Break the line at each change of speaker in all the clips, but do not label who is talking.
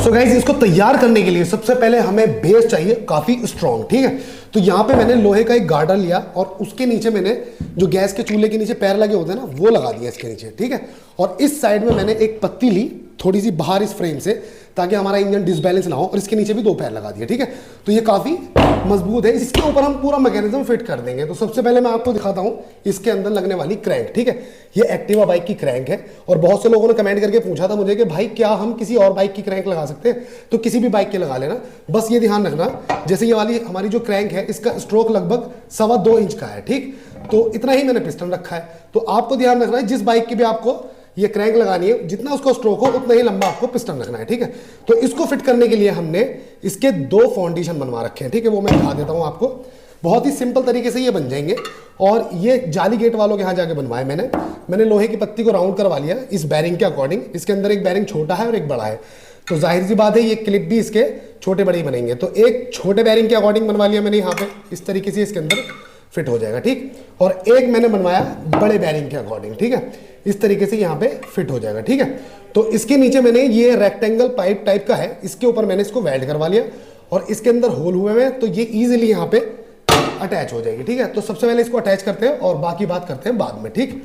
So guys, इसको तैयार करने के लिए सबसे पहले हमें बेस चाहिए काफी स्ट्रॉन्ग। ठीक है, तो यहाँ पे मैंने लोहे का एक गार्डर लिया और उसके नीचे मैंने जो गैस के चूल्हे के नीचे पैर लगे होते हैं ना, वो लगा दिया इसके नीचे। ठीक है, और इस साइड में मैंने एक पत्ती ली थोड़ी सी बाहर इस फ्रेम से, ताकि हमारा इंजन डिसबैलेंस ना हो, और इसके नीचे भी दो पैर लगा दिए। ठीक है, तो ये काफी मजबूत है। इसके ऊपर हम पूरा मैकेनिज्म फिट कर देंगे। तो सबसे पहले मैं आपको दिखाता हूं इसके अंदर लगने वाली क्रैंक। ठीक है, ये एक्टिवा बाइक की क्रैंक है, और बहुत से लोगों ने कमेंट करके पूछा था मुझे कि भाई क्या हम किसी और बाइक की क्रैंक लगा सकते हैं? तो किसी भी बाइक की लगा लेना, बस ये ध्यान रखना जैसे ये वाली हमारी जो क्रैंक है, इसका स्ट्रोक लगभग 2.25 इंच का है। ठीक, तो इतना ही मैंने पिस्टन रखा है। तो आपको ध्यान रखना है जिस बाइक की भी आपको ये क्रैंक लगानी है, जितना उसका स्ट्रोक हो उतना ही लंबा आपको पिस्टन रखना है। ठीक है, तो इसको फिट करने के लिए हमने इसके दो फाउंडेशन बनवा रखे हैं। ठीक है, वो मैं दिखा देता हूं आपको। बहुत ही सिंपल तरीके से ये बन जाएंगे, और ये जाली गेट वालों के यहाँ जाके बनवाए मैंने लोहे की पत्ती को राउंड करवा लिया इस बैरिंग के अकॉर्डिंग। इसके अंदर एक बैरिंग छोटा है और एक बड़ा है, तो जाहिर सी बात है ये क्लिप भी इसके छोटे बड़े ही बनेंगे। तो एक छोटे बैरिंग के अकॉर्डिंग बनवा लिया मैंने यहाँ पे, इस तरीके से इसके अंदर फिट हो जाएगा। ठीक, और एक मैंने बनवाया बड़े बैरिंग के अकॉर्डिंग। ठीक है, इस तरीके से यहाँ पे फिट हो जाएगा। ठीक है, तो इसके नीचे मैंने ये रेक्टेंगल पाइप टाइप का है, इसके ऊपर मैंने इसको वेल्ड करवा लिया, और इसके अंदर होल हुए हैं, तो ये इजीली यहाँ पे अटैच हो जाएगी। ठीक है, तो सबसे पहले इसको अटैच करते हैं और बाकी बात करते हैं बाद में। ठीक,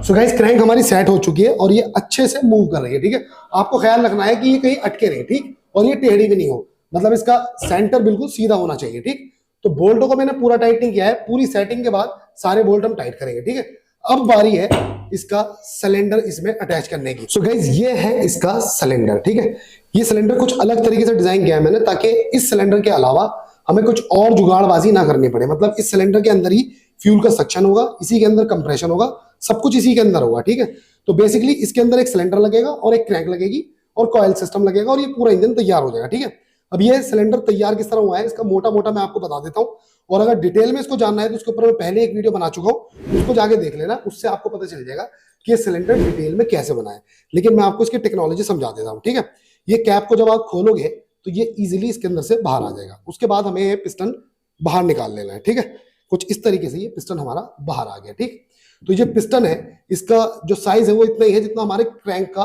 तो गाइस, क्रैंक हमारी सेट हो चुकी है और ये अच्छे से मूव कर रही है। ठीक है, आपको ख्याल रखना है कि ये कहीं अटके नहीं। ठीक, और ये टेढ़ी भी नहीं हो, मतलब इसका सेंटर बिल्कुल सीधा होना चाहिए। ठीक, तो बोल्टों को मैंने पूरा टाइटिंग किया है। पूरी सेटिंग के बाद सारे बोल्ट हम टाइट करेंगे। ठीक है, अब बारी है इसका सिलेंडर इसमें अटैच करने की। सो गाइस, ये है इसका सिलेंडर। ठीक है, ये सिलेंडर कुछ अलग तरीके से डिजाइन किया है मैंने, ताकि इस सिलेंडर के अलावा हमें कुछ और जुगाड़बाजी ना करनी पड़े। मतलब इस सिलेंडर के अंदर ही फ्यूल का सक्शन होगा, इसी के अंदर कंप्रेशन होगा, सब कुछ इसी के अंदर होगा। ठीक है, तो बेसिकली इसके अंदर एक सिलेंडर लगेगा और एक क्रैंक लगेगी और कॉइल सिस्टम लगेगा, और ये पूरा इंजन तैयार हो जाएगा। ठीक है, अब ये सिलेंडर तैयार किस तरह हुआ है इसका मोटा मोटा मैं आपको बता देता हूं, और अगर डिटेल में इसको जानना है तो उसके ऊपर मैं पहले एक वीडियो बना चुका हूं, उसको जाके देख लेना, उससे आपको पता चल जाएगा कि ये सिलेंडर डिटेल में कैसे बना है। लेकिन मैं आपको इसकी टेक्नोलॉजी समझा देता हूँ। ठीक है, ये कैप को जब आप खोलोगे तो ये इजिली इसके अंदर से बाहर आ जाएगा। उसके बाद हमें ये पिस्टन बाहर निकाल लेना है। ठीक है, कुछ इस तरीके से ये पिस्टन हमारा बाहर आ गया। ठीक, तो ये पिस्टन है, इसका जो साइज है वो इतना ही है जितना हमारे क्रैंक का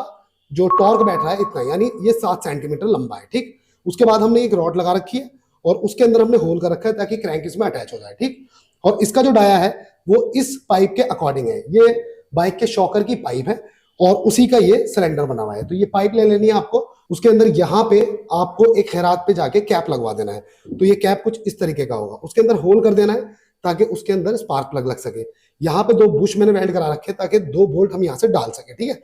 जो टॉर्क बैठ रहा है, इतना ही, यानी ये 7 सेंटीमीटर लंबा है। ठीक, उसके बाद हमने एक रॉड लगा रखी है और उसके अंदर हमने होल कर रखा है ताकि क्रैंक इसमें अटैच हो जाए। ठीक, और इसका जो डाया है वो इस पाइप के अकॉर्डिंग है, ये बाइक के शॉकर की पाइप है और उसी का ये सिलेंडर बना हुआ है। तो ये पाइप ले लेनी है आपको, उसके अंदर यहाँ पे आपको एक खैरात पे जाके कैप लगवा देना है। तो ये कैप कुछ इस तरीके का होगा, उसके अंदर होल कर देना है ताकि उसके अंदर स्पार्क प्लग लग सके। यहाँ पे 2 बुश मैंने वेल्ड करा रखे ताकि 2 बोल्ट हम यहाँ से डाल सके। ठीक है,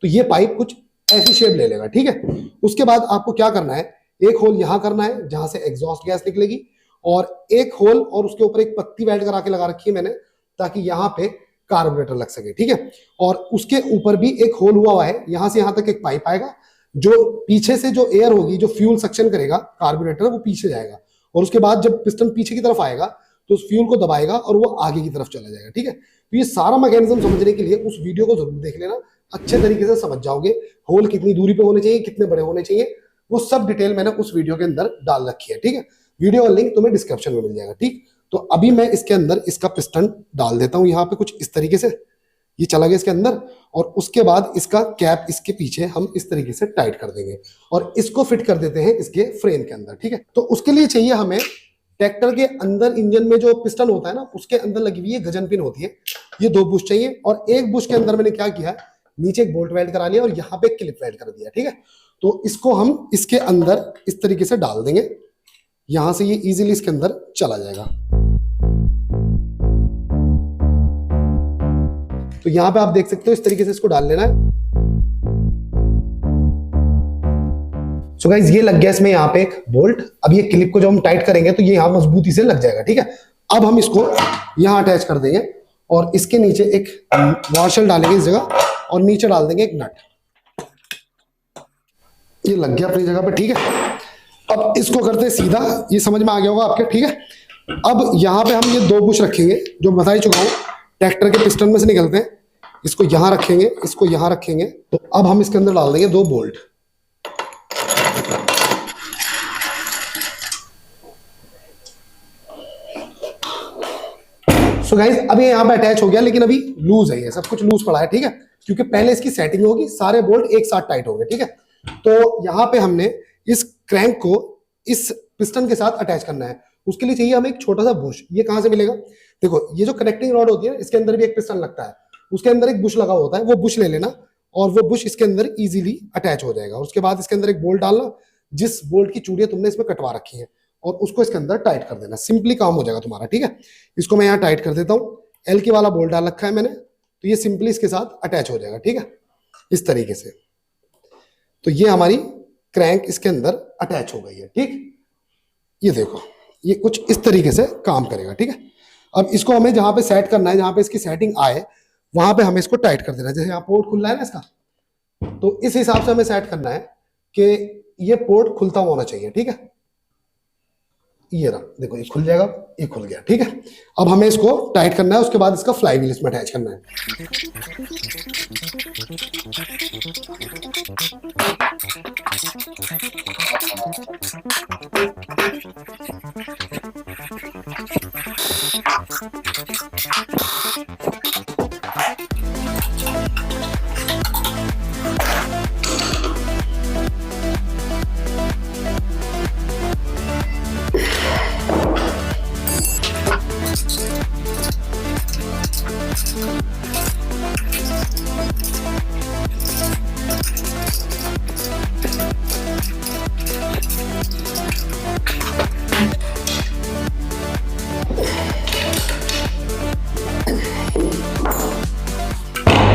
तो ये पाइप कुछ ऐसी शेप ले लेगा। ठीक है, उसके बाद आपको क्या करना है, एक होल यहाँ करना है जहां से एग्जॉस्ट गैस निकलेगी, और एक होल और उसके ऊपर एक पत्ती वेल्ड करा के लगा रखी है मैंने, ताकि यहाँ पे कार्बोरेटर लग सके। ठीक है, और उसके ऊपर भी एक होल हुआ है, यहां से यहां तक एक पाइप आएगा, जो पीछे से जो एयर होगी, जो फ्यूल सक्शन करेगा कार्बोरेटर, वो पीछे जाएगा, और उसके बाद जब पिस्टन पीछे की तरफ आएगा तो उस फ्यूल को दबाएगा और वो आगे की तरफ चला जाएगा। ठीक है, तो ये सारा मैकेनिज्म समझने के लिए उस वीडियो को जरूर देख लेना, अच्छे तरीके से समझ जाओगे। होल कितनी दूरी पे होने चाहिए, कितने बड़े होने चाहिए, वो सब डिटेल मैंने उस वीडियो के अंदर डाल रखी है। ठीक है, वीडियो का लिंक तुम्हें डिस्क्रिप्शन में मिल जाएगा। ठीक, तो अभी मैं इसके अंदर इसका पिस्टन डाल देता हूं, यहाँ पे कुछ इस तरीके से ये चला गया इसके अंदर, और उसके बाद इसका कैप इसके पीछे हम इस तरीके से टाइट कर देंगे और इसको फिट कर देते हैं इसके फ्रेम के अंदर। ठीक है, तो उसके लिए चाहिए हमें ट्रैक्टर के अंदर इंजन में जो पिस्टन होता है ना, उसके अंदर लगी हुई गजन पिन होती है, ये 2 बुश चाहिए, और एक बुश के अंदर मैंने क्या किया, नीचे एक बोल्ट वेल्ड करा लिया और यहाँ पे क्लिप वेल्ड कर दिया। ठीक है, तो इसको हम इसके अंदर इस तरीके से डाल देंगे, यहां से ये इजीली इसके अंदर चला जाएगा। तो यहां पे आप देख सकते हो इस तरीके से इसको डाल लेना है। सो गाइस, ये लग गया इसमें यहाँ पे एक बोल्ट। अब ये क्लिप को जब हम टाइट करेंगे तो ये यहाँ मजबूती से लग जाएगा। ठीक है, अब हम इसको यहाँ अटैच कर देंगे और इसके नीचे एक वॉशल डालेंगे इस जगह, और नीचे डाल देंगे एक नट। ये लग गया अपनी जगह पे। ठीक है, अब इसको करते सीधा, ये समझ में आ गया होगा आपके। ठीक है, अब यहाँ पे हम ये 2 बुश रखेंगे जो बता ही चुका हूँ, ट्रैक्टर के पिस्टन में से निकलते हैं। इसको यहाँ रखेंगे, इसको यहाँ रखेंगे। तो अब हम इसके अंदर डाल देंगे 2 बोल्ट। सो गाइस अब ये यहाँ पे अटैच हो गया, लेकिन अभी लूज है, ये सब कुछ लूज पड़ा है, ठीक है, क्योंकि पहले इसकी सेटिंग होगी, सारे बोल्ट एक साथ टाइट हो गए, ठीक है। तो यहाँ पे हमने इस क्रैंक को इस पिस्टन के साथ अटैच करना है। उसके लिए चाहिए हमें एक छोटा सा बुश। ये कहाँ से मिलेगा? देखो ये जो कनेक्टिंग रॉड होती है इसके अंदर भी एक पिस्टन लगता है, उसके अंदर एक बुश लगा होता है, वो बुश ले लेना और वो बुश इसके अंदर इजीली अटैच हो जाएगा। उसके बाद इसके अंदर एक बोल्ट डालना, जिस बोल्ट की चूड़ियां तुमने इसमें कटवा रखी है, और उसको इसके अंदर टाइट कर देना, सिंपली काम हो जाएगा तुम्हारा, ठीक है। इसको मैं यहाँ टाइट कर देता हूँ, एल की वाला बोल्ट डाल रखा है मैंने, तो ये सिंपली इसके साथ अटैच हो जाएगा, ठीक है, इस तरीके से। तो ये हमारी क्रैंक इसके अंदर अटैच हो गई है, ठीक। ये देखो ये कुछ इस तरीके से काम करेगा, ठीक है। अब इसको हमें जहां पे सेट करना है, जहां पे इसकी सेटिंग आए वहां पे हमें इसको टाइट कर देना है। जैसे यहाँ पोर्ट खुल रहा है ना इसका, तो इस हिसाब से हमें सेट करना है कि ये पोर्ट खुलता हुआ होना चाहिए, ठीक है। ये रहा, देखो ये खुल जाएगा, ये खुल गया, ठीक है। अब हमें इसको टाइट करना है, उसके बाद इसका फ्लाई व्हील इसमें अटैच करना है।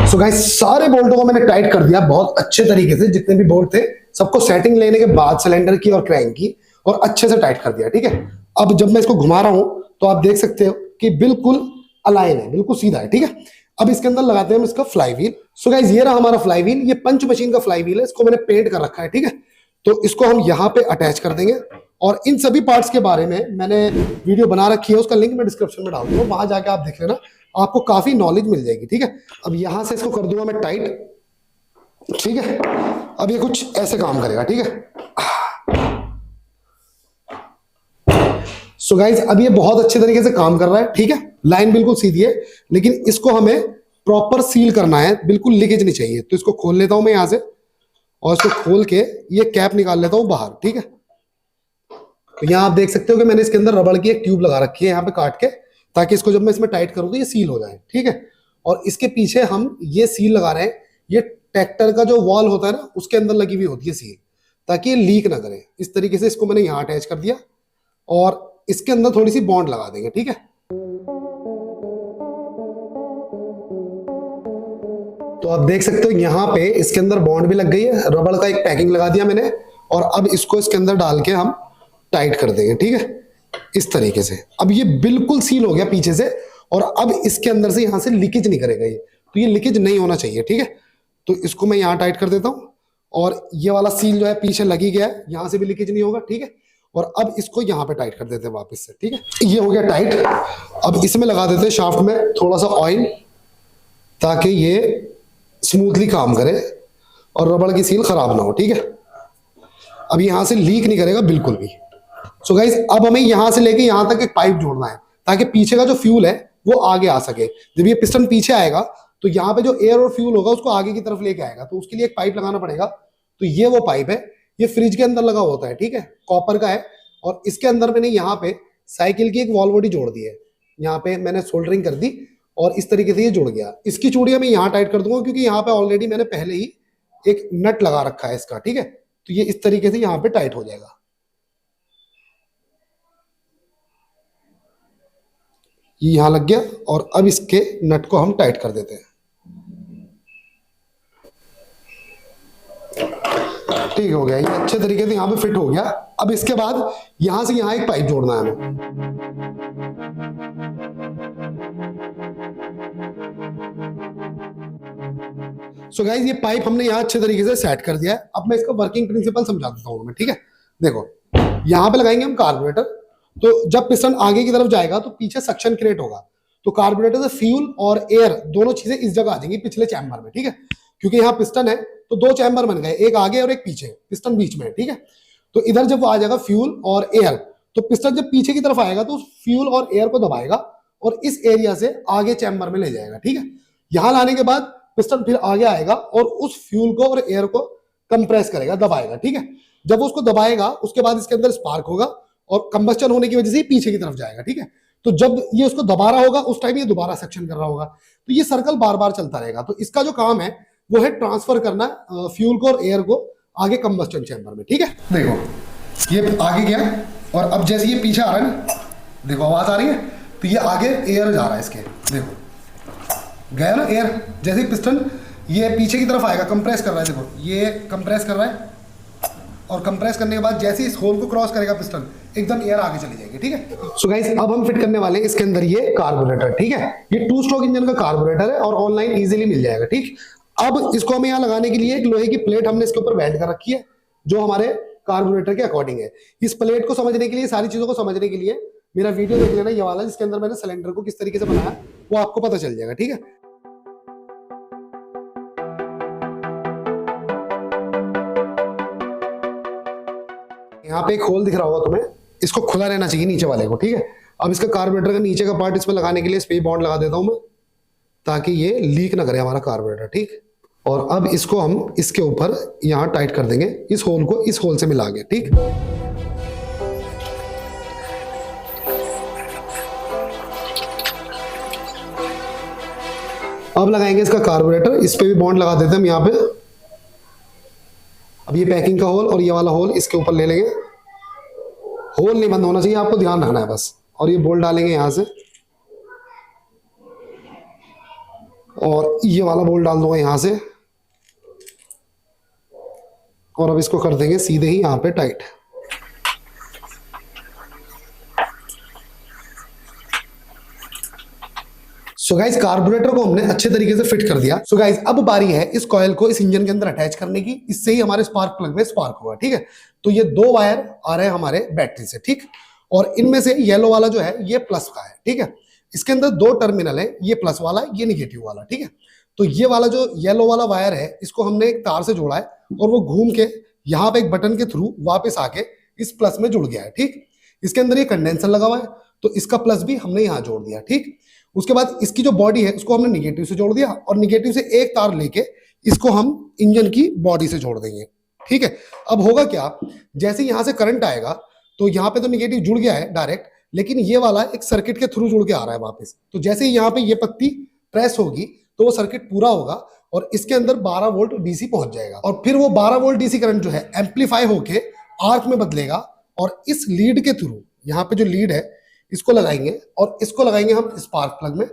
सो गाइस सारे बोल्टों को मैंने टाइट कर दिया बहुत अच्छे तरीके से, जितने भी बोल्ट थे सबको सेटिंग लेने के बाद सिलेंडर की और क्रैंक की, और अच्छे से टाइट कर दिया, ठीक है। अब जब मैं इसको घुमा रहा हूं तो आप देख सकते हो कि बिल्कुल अलाइन है, बिल्कुल सीधा है, ठीक है। अब इसके अंदर लगाते हैं हम इसका फ्लाई व्हील। सो गाइस ये रहा हमारा फ्लाई व्हील, ये पंच मशीन का फ्लाई व्हील है, इसको मैंने पेंट कर रखा है, ठीक है। तो इसको हम यहाँ पे अटैच कर देंगे, और इन सभी पार्ट्स के बारे में मैंने वीडियो बना रखी है, उसका लिंक मैं डिस्क्रिप्शन में डाल दूंगा, वहां जाके आप देख लेना, आपको काफी नॉलेज मिल जाएगी, ठीक है। अब यहां से इसको कर दूंगा मैं टाइट, ठीक है। अब ये कुछ ऐसे काम करेगा, ठीक है। सो गाइज अब ये बहुत अच्छे तरीके से काम कर रहा है, ठीक है, लाइन बिल्कुल सीधी है, लेकिन इसको हमें प्रॉपर सील करना है, बिल्कुल लीकेज नहीं चाहिए। तो इसको खोल लेता हूं मैं यहां से, और इसको खोल के ये कैप निकाल लेता हूं बाहर, ठीक है। तो यहां आप देख सकते हो कि मैंने इसके अंदर रबड़ की एक ट्यूब लगा रखी है यहाँ पे काट के, ताकि इसको जब मैं इसमें टाइट करूँ तो ये सील हो जाए, ठीक है। और इसके पीछे हम ये सील लगा रहे हैं, ये ट्रैक्टर का जो वॉल होता है ना उसके अंदर लगी हुई होती है सील, ताकि ये लीक ना करे। इस तरीके से इसको मैंने यहाँ अटैच कर दिया, और इसके अंदर थोड़ी सी बॉन्ड लगा देंगे, ठीक है। तो आप देख सकते हो यहाँ पे इसके अंदर बॉन्ड भी लग गई है, रबड़ का एक पैकिंग लगा दिया मैंने, और अब इसको इसके अंदर डाल के हम टाइट कर देंगे, ठीक है, इस तरीके से। अब ये बिल्कुल सील हो गया पीछे से, और अब इसके अंदर से यहां से लीकेज नहीं करेगा ये, तो ये लीकेज नहीं होना चाहिए, ठीक है। तो इसको मैं यहाँ टाइट कर देता हूं, और ये वाला सील जो है पीछे लगी गया है, यहां से भी लीकेज नहीं होगा, ठीक है। और अब इसको यहाँ पे टाइट कर देते हैं वापस से, ठीक है। ये हो गया टाइट। अब इसमें लगा देते हैं शाफ्ट में थोड़ा सा ऑयल, ताकि ये स्मूथली काम करे और रबड़ की सील खराब ना हो, ठीक है। अब यहां से लीक नहीं करेगा बिल्कुल भी। सो गाइस अब हमें यहां से लेके यहां तक एक पाइप जोड़ना है, ताकि पीछे का जो फ्यूल है वो आगे आ सके। जब ये पिस्टन पीछे आएगा तो यहाँ पे जो एयर और फ्यूल होगा उसको आगे की तरफ लेके आएगा, तो उसके लिए एक पाइप लगाना पड़ेगा। तो ये वो पाइप है, ये फ्रिज के अंदर लगा होता है, ठीक है, कॉपर का है। और इसके अंदर मैंने यहाँ पे साइकिल की एक वॉल बॉडी जोड़ दी है, यहाँ पे मैंने सोल्डरिंग कर दी, और इस तरीके से ये जुड़ गया। इसकी चूड़ियां मैं यहाँ टाइट कर दूंगा, क्योंकि यहाँ पे ऑलरेडी मैंने पहले ही एक नट लगा रखा है इसका, ठीक है। तो ये इस तरीके से यहाँ पे टाइट हो जाएगा। ये यहां लग गया, और अब इसके नट को हम टाइट कर देते हैं, ठीक हो गया। ये अच्छे तरीके से यहाँ पे फिट हो गया। अब इसके बाद यहां से यहां एक पाइप जोड़ना है हमें। सो गाइस ये पाइप हमने यहाँ अच्छे तरीके से सेट कर दिया है। अब मैं इसका वर्किंग प्रिंसिपल समझा देता हूँ मैं, ठीक है। देखो यहाँ पे लगाएंगे हम कार्बोरेटर, तो जब पिस्टन आगे की तरफ जाएगा तो पीछे सक्शन क्रिएट होगा, तो कार्बोरेटर से फ्यूल और एयर दोनों चीजें इस जगह आ जाएंगी पिछले चैम्बर में, ठीक है। क्योंकि यहाँ पिस्टन है तो दो चैम्बर बन गए, एक आगे और एक पीछे, पिस्टन बीच में है, ठीक है। तो इधर जब वो आ जाएगा फ्यूल और एयर, तो पिस्टन जब पीछे की तरफ आएगा तो फ्यूल और एयर को दबाएगा, और इस एरिया से आगे चैम्बर में ले जाएगा। ठीक है, यहां लाने के बाद पिस्टन फिर आगे आएगा और उस फ्यूल को और एयर को कंप्रेस करेगा, दबाएगा। ठीक है, जब वो उसको दबाएगा उसके बाद इसके अंदर स्पार्क होगा और कंबस्टन होने की वजह से पीछे की तरफ जाएगा। ठीक है, तो जब ये उसको दबा रहा होगा उस टाइम ये दोबारा सक्शन कर रहा होगा, तो ये सर्कल बार बार चलता रहेगा। तो इसका जो काम है वो है ट्रांसफर करना फ्यूल को और एयर को आगे कंबस्टन चैम्बर में। ठीक है, देखो ये आगे गया और अब जैसे ये पीछे आ रहा है ना, देखो आवाज आ रही है, तो ये आगे एयर जा रहा है इसके, देखो गया ना एयर। जैसे ही पिस्टन ये पीछे की तरफ आएगा, कंप्रेस कर रहा है, देखो ये कंप्रेस कर रहा है और कंप्रेस करने के बाद जैसे इस होल को क्रॉस करेगा पिस्टन, एकदम एयर आगे चली जाएगी। ठीक है, सो गाइस अब हम फिट करने वाले हैं इसके अंदर ये कार्बोरेटर। ठीक है, ये 2 स्ट्रोक इंजन का कार्बोरेटर है और ऑनलाइन इजीली मिल जाएगा। ठीक, अब इसको हमें यहाँ लगाने के लिए एक लोहे की प्लेट हमने इसके ऊपर वेल्ड कर रखी है जो हमारे कार्बोरेटर के अकॉर्डिंग है। इस प्लेट को समझने के लिए, सारी चीजों को समझने के लिए मेरा वीडियो देख लेना ये वाला, जिसके अंदर मैंने सिलेंडर को किस तरीके से बनाया वो आपको पता चल जाएगा। ठीक है, यहाँ पे एक होल दिख रहा होगा तुम्हें, इसको खुला रहना चाहिए नीचे वाले को। ठीक है, अब इसका कार्बोरेटर का नीचे का पार्ट इसमें लगाने के लिए इस पे बॉन्ड लगा देता हूं मैं, ताकि ये लीक ना करे हमारा कार्बोरेटर। ठीक, और अब इसको हम इसके ऊपर यहाँ टाइट कर देंगे, इस होल को इस होल से मिला के। ठीक, अब लगाएंगे इसका कार्बोरेटर, इस पे भी बॉन्ड लगा देते हैं हम यहाँ पे। अब ये पैकिंग का होल और ये वाला होल इसके ऊपर ले लेंगे, होल नहीं बंद होना चाहिए, आपको ध्यान रखना है बस। और ये बोल्ट डालेंगे यहां से और ये वाला बोल्ट डाल दूंगा यहां से, और अब इसको कर देंगे सीधे ही यहां पे टाइट। सो गाइस कार्बोरेटर को हमने अच्छे तरीके से फिट कर दिया। सो गाइस अब बारी है इस कॉइल को इस इंजन के अंदर अटैच करने की, इससे ही हमारे स्पार्क प्लग में स्पार्क होगा। ठीक है, तो ये 2 वायर आ रहे हैं हमारे बैटरी से। ठीक, और इनमें से येलो वाला जो है ये प्लस का है। ठीक है, इसके अंदर 2 टर्मिनल है, ये प्लस वाला, ये निगेटिव वाला। ठीक है, तो ये वाला जो येलो वाला वायर है इसको हमने एक तार से जोड़ा है और वो घूम के यहाँ पे एक बटन के थ्रू वापस आके इस प्लस में जुड़ गया है। ठीक, इसके अंदर ये कंडेंसर लगा हुआ है तो इसका प्लस भी हमने यहाँ जोड़ दिया। ठीक, उसके बाद इसकी जो बॉडी है उसको हमने निगेटिव से जोड़ दिया और निगेटिव से एक तार लेके इसको हम इंजन की बॉडी से जोड़ देंगे। ठीक है, अब होगा क्या, जैसे यहां से करंट आएगा तो यहाँ पे तो निगेटिव जुड़ गया है डायरेक्ट, लेकिन ये वाला एक सर्किट के थ्रू जुड़ के आ रहा है वापस। तो जैसे ही यहाँ पे ये पत्ती प्रेस होगी तो वो सर्किट पूरा होगा और इसके अंदर 12 वोल्ट डीसी पहुंच जाएगा और फिर वो 12 वोल्ट डीसी करंट जो है एम्पलीफाई होके आर्क में बदलेगा और इस लीड के थ्रू, यहाँ पे जो लीड है इसको लगाएंगे और इसको लगाएंगे हम स्पार्क प्लग में,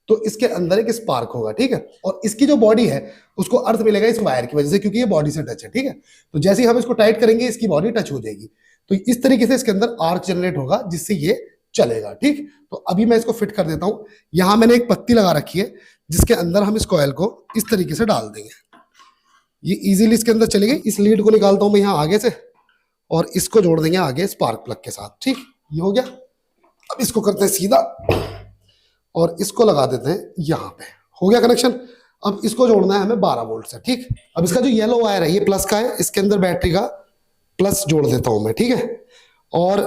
तो इसके अंदर एक स्पार्क होगा। ठीक है, और इसकी जो बॉडी है उसको अर्थ मिलेगा इस वायर की वजह से, क्योंकि ये बॉडी से टच है। ठीक है, तो जैसे ही हम इसको टाइट करेंगे इसकी बॉडी टच हो जाएगी, तो इस तरीके से इसके अंदर आर्क जनरेट होगा जिससे ये चलेगा। ठीक, तो अभी मैं इसको फिट कर देता हूं। यहां मैंने एक पत्ती लगा रखी है जिसके अंदर हम इस कॉइल को इस तरीके से डाल देंगे, ये इजीली इसके अंदर चलेगी। इस लीड को निकालता हूं मैं यहाँ आगे से और इसको जोड़ देंगे आगे स्पार्क प्लग के साथ। ठीक, ये हो गया। अब इसको करते हैं सीधा और इसको लगा देते हैं यहाँ पे, हो गया कनेक्शन। अब इसको जोड़ना है हमें 12 वोल्ट से। ठीक, अब इसका जो येलो वायर है ये प्लस का है, इसके अंदर बैटरी का प्लस जोड़ देता हूं मैं। ठीक है, और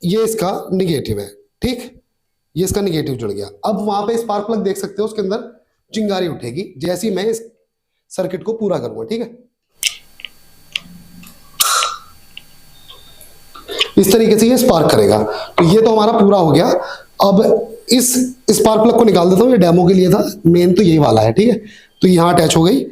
ये इसका निगेटिव है। ठीक, ये इसका निगेटिव जुड़ गया। अब वहां पे स्पार्क प्लग देख सकते हो उसके अंदर चिंगारी उठेगी जैसे ही मैं इस सर्किट को पूरा करूंगा। ठीक है, इस तरीके से ये स्पार्क करेगा। तो ये तो हमारा पूरा हो गया। अब इस स्पार्क प्लग को निकाल देता हूँ, ये डेमो के लिए था, मेन तो यही वाला है। ठीक है, तो यहाँ अटैच हो गई।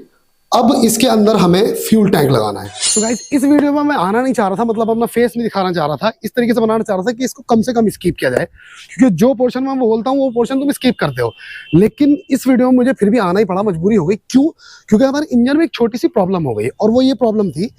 अब इसके अंदर हमें फ्यूल टैंक लगाना है। तो गाइस इस वीडियो में मैं आना नहीं चाह रहा था, मतलब अपना फेस नहीं दिखाना चाह रहा था, इस तरीके से बनाना चाह रहा था कि इसको कम से कम स्किप किया जाए, क्योंकि जो पोर्शन मैं बोलता हूँ वो पोर्शन तुम स्किप करते हो। लेकिन इस वीडियो में मुझे फिर भी आना ही पड़ा, मजबूरी हो गई। क्यों? क्योंकि हमारे इंजन में एक छोटी सी प्रॉब्लम हो गई और वो ये प्रॉब्लम थी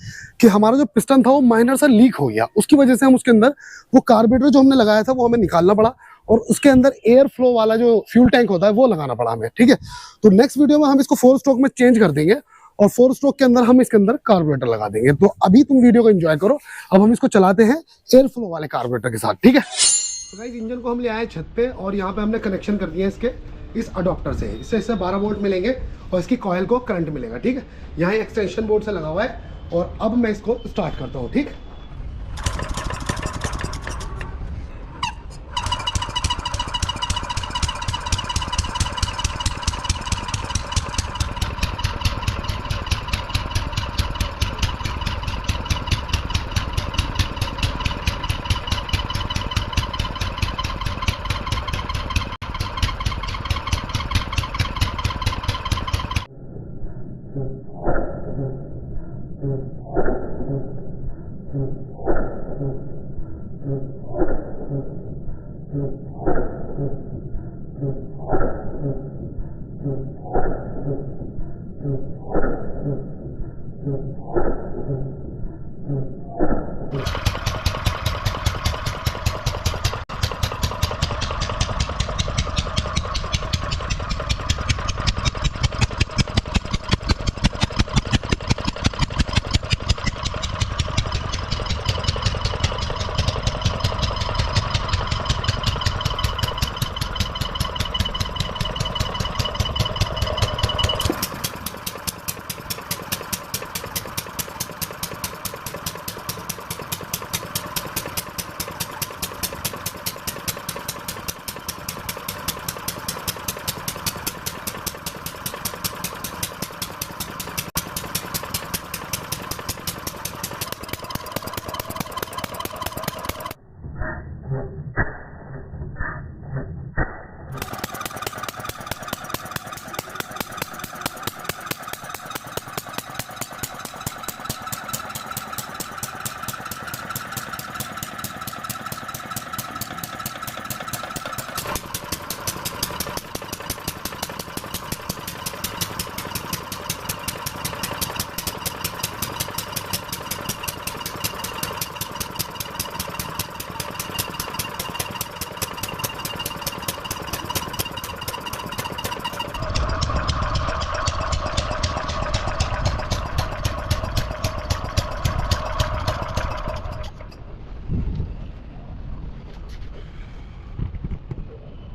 कि हमारा जो पिस्टन था वो माइनर सा लीक हो गया। उसकी वजह से हम उसके अंदर वो कार्बोरेटर जो हमने लगाया था वो हमें निकालना पड़ा और उसके अंदर एयर फ्लो वाला जो फ्यूल टैंक होता है वो लगाना पड़ा हमें। ठीक है, तो नेक्स्ट वीडियो में हम इसको 4 स्ट्रोक में चेंज कर देंगे और 4 स्ट्रोक के अंदर हम इसके अंदर कार्बोरेटर लगा देंगे। तो अभी तुम वीडियो को एंजॉय करो। अब हम इसको चलाते हैं एयर फ्लो वाले कार्बोरेटर के साथ। ठीक है, तो गाइस इंजन को हम ले आए छत पे और यहाँ पे हमने कनेक्शन कर दिया इसके इस अडॉप्टर से। इससे 12 वोल्ट मिलेंगे और इसकी कॉइल को करंट मिलेगा। ठीक है, यहाँ एक्सटेंशन बोर्ड से लगा हुआ है और अब मैं इसको स्टार्ट करता हूँ। ठीक,